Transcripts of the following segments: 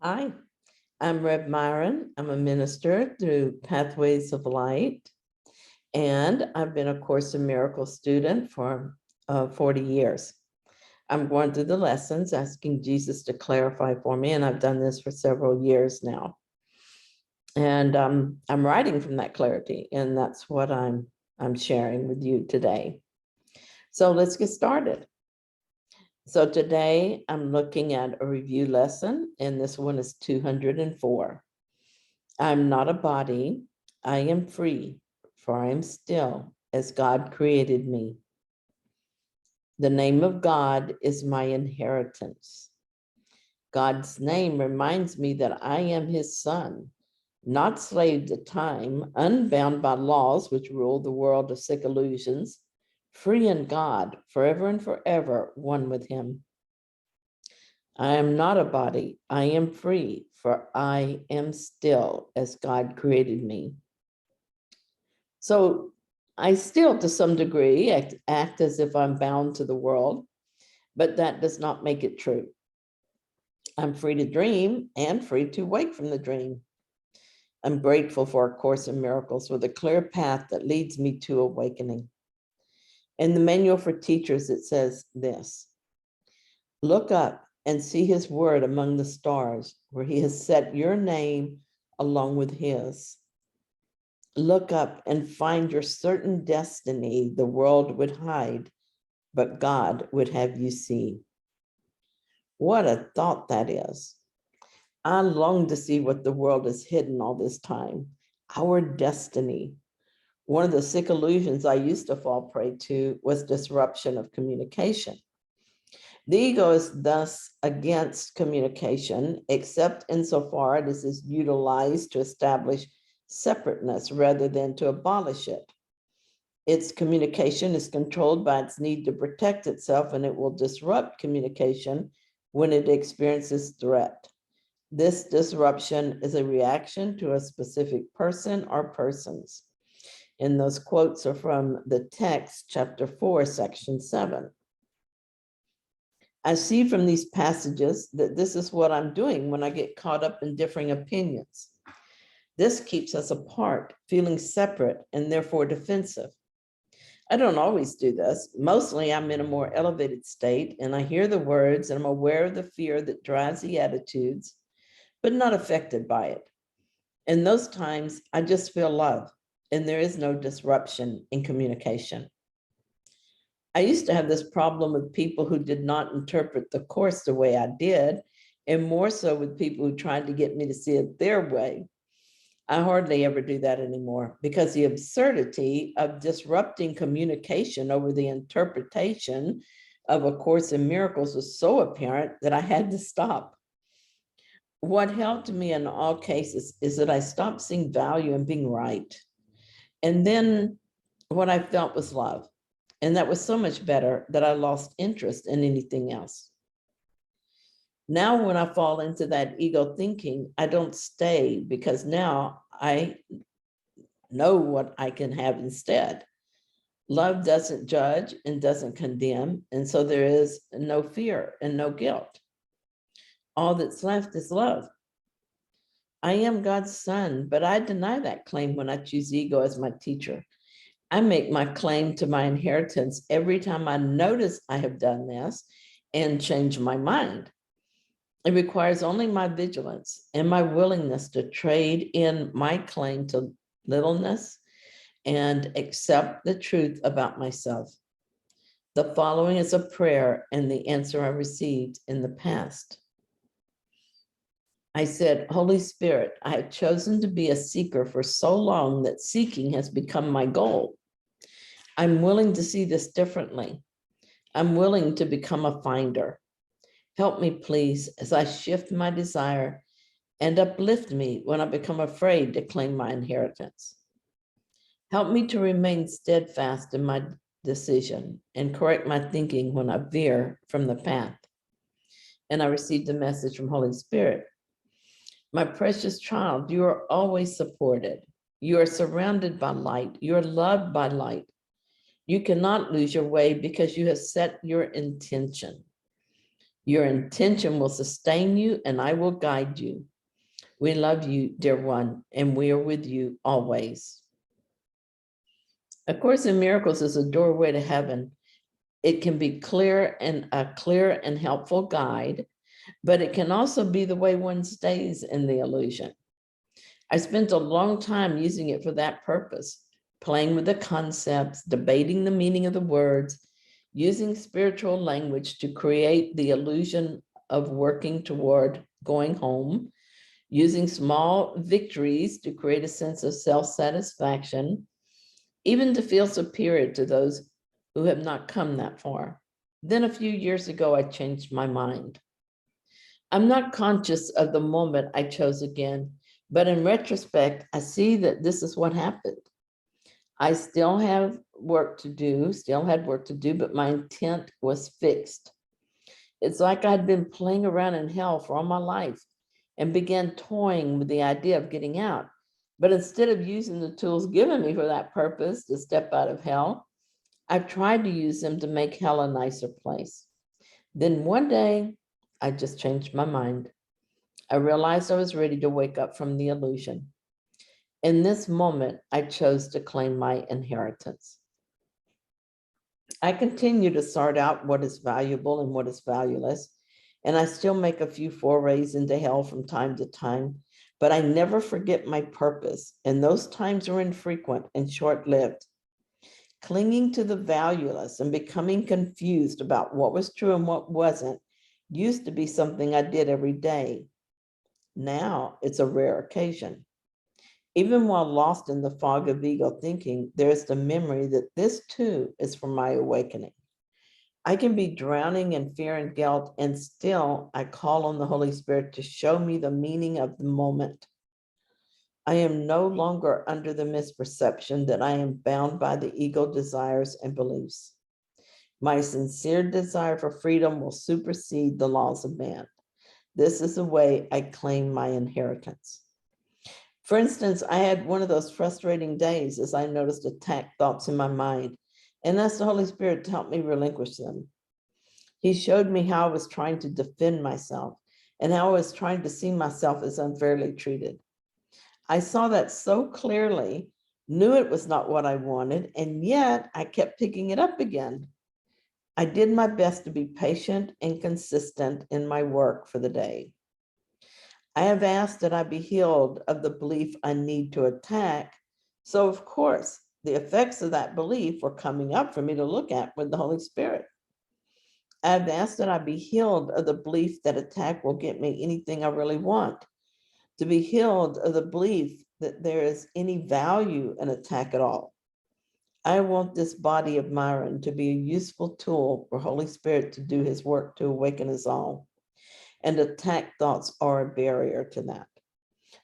Hi, I'm Reb Myron. I'm a minister through Pathways of Light, and I've been a Course in Miracles student for 40 years. I'm going through the lessons, asking Jesus to clarify for me, and I've done this for several years now. And I'm writing from that clarity, and that's what I'm sharing with you today. So let's get started. So today I'm looking at a review lesson, and this one is 204. I'm not a body, I am free, for I am still as God created me. The name of God is my inheritance. God's name reminds me that I am his son, not slave to time, unbound by laws which rule the world of sick illusions, free in God, forever and forever, one with him. I am not a body, I am free, for I am still as God created me. So I still, to some degree, act as if I'm bound to the world, but that does not make it true. I'm free to dream and free to wake from the dream. I'm grateful for A Course in Miracles with a clear path that leads me to awakening. In the manual for teachers, it says this: look up and see his word among the stars, where he has set your name along with his. Look up and find your certain destiny the world would hide, but God would have you see. What a thought that is. I long to see what the world has hidden all this time, our destiny. One of the sick illusions I used to fall prey to was disruption of communication. The ego is thus against communication, except insofar as it is utilized to establish separateness rather than to abolish it. Its communication is controlled by its need to protect itself, and it will disrupt communication when it experiences threat. This disruption is a reaction to a specific person or persons. And those quotes are from the text, chapter 4, section 7. I see from these passages that this is what I'm doing when I get caught up in differing opinions. This keeps us apart, feeling separate and therefore defensive. I don't always do this. Mostly I'm in a more elevated state and I hear the words and I'm aware of the fear that drives the attitudes, but not affected by it. In those times, I just feel love and there is no disruption in communication. I used to have this problem with people who did not interpret the Course the way I did, and more so with people who tried to get me to see it their way. I hardly ever do that anymore because the absurdity of disrupting communication over the interpretation of A Course in Miracles was so apparent that I had to stop. What helped me in all cases is that I stopped seeing value in being right. And then what I felt was love. And that was so much better that I lost interest in anything else. Now, when I fall into that ego thinking, I don't stay because now I know what I can have instead. Love doesn't judge and doesn't condemn. And so there is no fear and no guilt. All that's left is love. I am God's son, but I deny that claim when I choose ego as my teacher. I make my claim to my inheritance every time I notice I have done this and change my mind. It requires only my vigilance and my willingness to trade in my claim to littleness and accept the truth about myself. The following is a prayer and the answer I received in the past. I said, Holy Spirit, I have chosen to be a seeker for so long that seeking has become my goal. I'm willing to see this differently. I'm willing to become a finder. Help me, please, as I shift my desire and uplift me when I become afraid to claim my inheritance. Help me to remain steadfast in my decision and correct my thinking when I veer from the path. And I received a message from Holy Spirit. My precious child, you are always supported. You are surrounded by light. You are loved by light. You cannot lose your way because you have set your intention. Your intention will sustain you, and I will guide you. We love you, dear one, and we are with you always. A Course in Miracles is a doorway to heaven. It can be a clear and helpful guide, but it can also be the way one stays in the illusion. I spent a long time using it for that purpose, playing with the concepts, debating the meaning of the words, using spiritual language to create the illusion of working toward going home, using small victories to create a sense of self-satisfaction, even to feel superior to those who have not come that far. Then a few years ago, I changed my mind. I'm not conscious of the moment I chose again, but in retrospect, I see that this is what happened. I still have work to do, but my intent was fixed. It's like I'd been playing around in hell for all my life and began toying with the idea of getting out. But instead of using the tools given me for that purpose to step out of hell, I've tried to use them to make hell a nicer place. Then one day, I just changed my mind. I realized I was ready to wake up from the illusion. In this moment, I chose to claim my inheritance. I continue to sort out what is valuable and what is valueless, and I still make a few forays into hell from time to time, but I never forget my purpose, and those times are infrequent and short-lived. Clinging to the valueless and becoming confused about what was true and what wasn't used to be something I did every day. Now it's a rare occasion. Even while lost in the fog of ego thinking, there's the memory that this too is for my awakening. I can be drowning in fear and guilt, and still I call on the Holy Spirit to show me the meaning of the moment. I am no longer under the misperception that I am bound by the ego desires and beliefs. My sincere desire for freedom will supersede the laws of man. This is the way I claim my inheritance. For instance, I had one of those frustrating days as I noticed attack thoughts in my mind and asked the Holy Spirit to help me relinquish them. He showed me how I was trying to defend myself and how I was trying to see myself as unfairly treated. I saw that so clearly, knew it was not what I wanted, and yet I kept picking it up again. I did my best to be patient and consistent in my work for the day. I have asked that I be healed of the belief I need to attack. So of course, the effects of that belief were coming up for me to look at with the Holy Spirit. I have asked that I be healed of the belief that attack will get me anything I really want, to be healed of the belief that there is any value in attack at all. I want this body of Myron to be a useful tool for Holy Spirit to do his work to awaken us all. And attack thoughts are a barrier to that.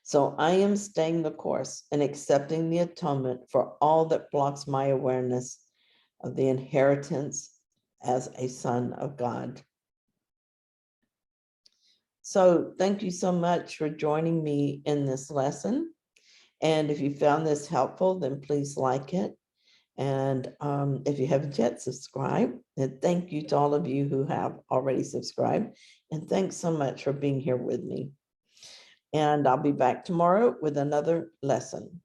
So I am staying the course and accepting the atonement for all that blocks my awareness of the inheritance as a son of God. So thank you so much for joining me in this lesson. And if you found this helpful, then please like it. And if you haven't yet, subscribe. And thank you to all of you who have already subscribed. And thanks so much for being here with me. And I'll be back tomorrow with another lesson.